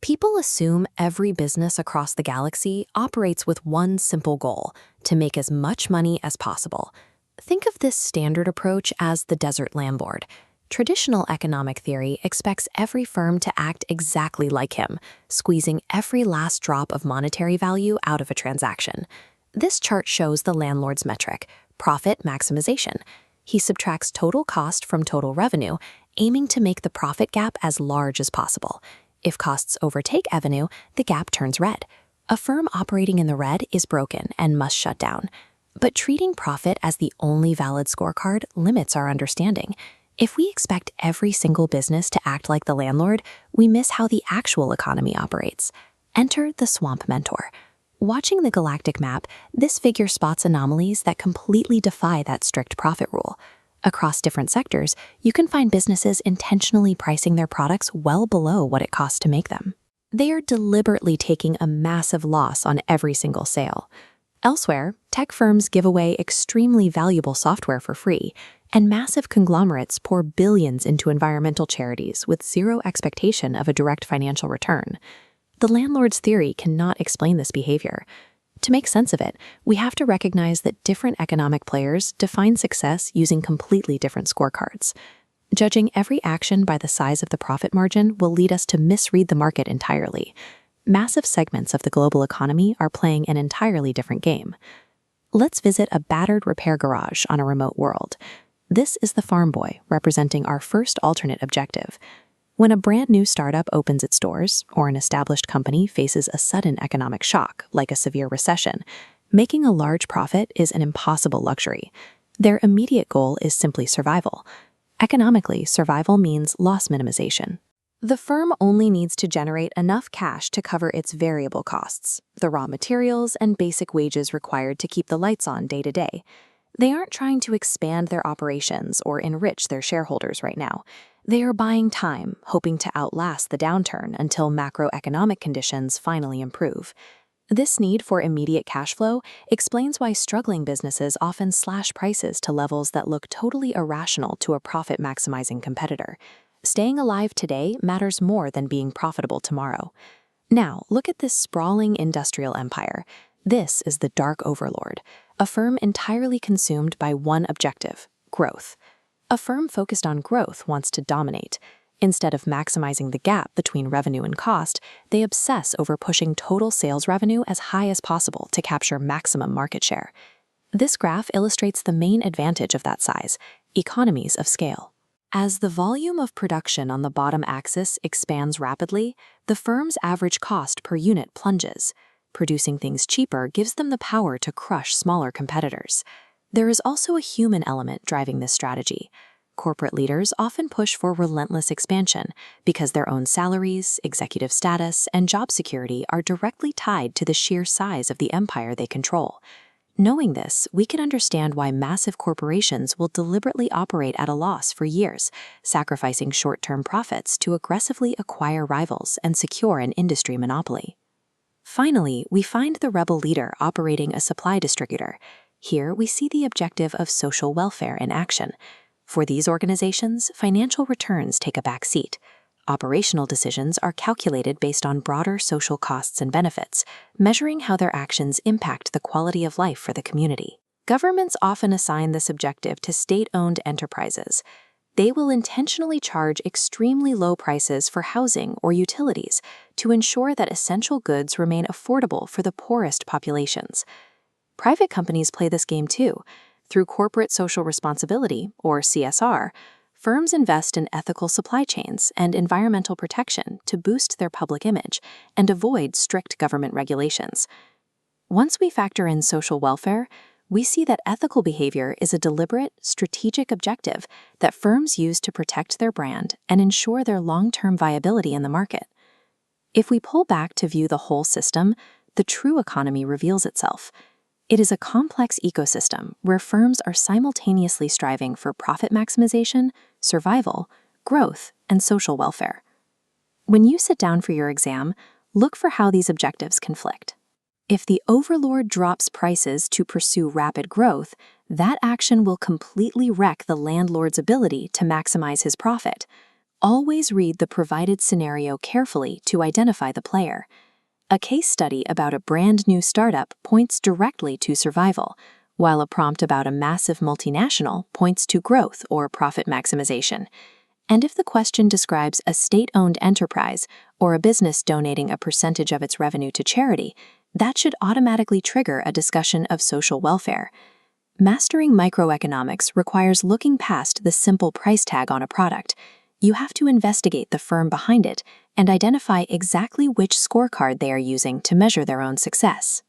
People assume every business across the galaxy operates with one simple goal: to make as much money as possible. Think of this standard approach as the desert landlord. Traditional economic theory expects every firm to act exactly like him, squeezing every last drop of monetary value out of a transaction. This chart shows the landlord's metric, profit maximization. He subtracts total cost from total revenue, aiming to make the profit gap as large as possible. If costs overtake revenue, the gap turns red. A firm operating in the red is broken and must shut down. But treating profit as the only valid scorecard limits our understanding. If we expect every single business to act like the landlord, we miss how the actual economy operates. Enter the swamp mentor. Watching the galactic map, this figure spots anomalies that completely defy that strict profit rule. Across different sectors, you can find businesses intentionally pricing their products well below what it costs to make them. They are deliberately taking a massive loss on every single sale. Elsewhere, tech firms give away extremely valuable software for free, and massive conglomerates pour billions into environmental charities with zero expectation of a direct financial return. The landlord's theory cannot explain this behavior. To make sense of it, we have to recognize that different economic players define success using completely different scorecards. Judging every action by the size of the profit margin will lead us to misread the market entirely. Massive segments of the global economy are playing an entirely different game. Let's visit a battered repair garage on a remote world. This is the farm boy, representing our first alternate objective. When a brand new startup opens its doors, or an established company faces a sudden economic shock, like a severe recession, making a large profit is an impossible luxury. Their immediate goal is simply survival. Economically, survival means loss minimization. The firm only needs to generate enough cash to cover its variable costs, the raw materials and basic wages required to keep the lights on day to day. They aren't trying to expand their operations or enrich their shareholders right now. They are buying time, hoping to outlast the downturn until macroeconomic conditions finally improve. This need for immediate cash flow explains why struggling businesses often slash prices to levels that look totally irrational to a profit-maximizing competitor. Staying alive today matters more than being profitable tomorrow. Now, look at this sprawling industrial empire. This is the dark overlord, a firm entirely consumed by one objective: growth. A firm focused on growth wants to dominate. Instead of maximizing the gap between revenue and cost, they obsess over pushing total sales revenue as high as possible to capture maximum market share. This graph illustrates the main advantage of that size: economies of scale. As the volume of production on the bottom axis expands rapidly, the firm's average cost per unit plunges. Producing things cheaper gives them the power to crush smaller competitors. There is also a human element driving this strategy. Corporate leaders often push for relentless expansion because their own salaries, executive status, and job security are directly tied to the sheer size of the empire they control. Knowing this, we can understand why massive corporations will deliberately operate at a loss for years, sacrificing short-term profits to aggressively acquire rivals and secure an industry monopoly. Finally, we find the rebel leader operating a supply distributor. Here, we see the objective of social welfare in action. For these organizations, financial returns take a back seat. Operational decisions are calculated based on broader social costs and benefits, measuring how their actions impact the quality of life for the community. Governments often assign this objective to state-owned enterprises. They will intentionally charge extremely low prices for housing or utilities to ensure that essential goods remain affordable for the poorest populations. Private companies play this game too. Through corporate social responsibility, or CSR, firms invest in ethical supply chains and environmental protection to boost their public image and avoid strict government regulations. Once we factor in social welfare, we see that ethical behavior is a deliberate, strategic objective that firms use to protect their brand and ensure their long-term viability in the market. If we pull back to view the whole system, the true economy reveals itself. It is a complex ecosystem where firms are simultaneously striving for profit maximization, survival, growth, and social welfare. When you sit down for your exam, look for how these objectives conflict. If the overlord drops prices to pursue rapid growth, that action will completely wreck the landlord's ability to maximize his profit. Always read the provided scenario carefully to identify the player. A case study about a brand new startup points directly to survival, while a prompt about a massive multinational points to growth or profit maximization. And if the question describes a state-owned enterprise or a business donating a percentage of its revenue to charity, that should automatically trigger a discussion of social welfare. Mastering microeconomics requires looking past the simple price tag on a product. You have to investigate the firm behind it and identify exactly which scorecard they are using to measure their own success.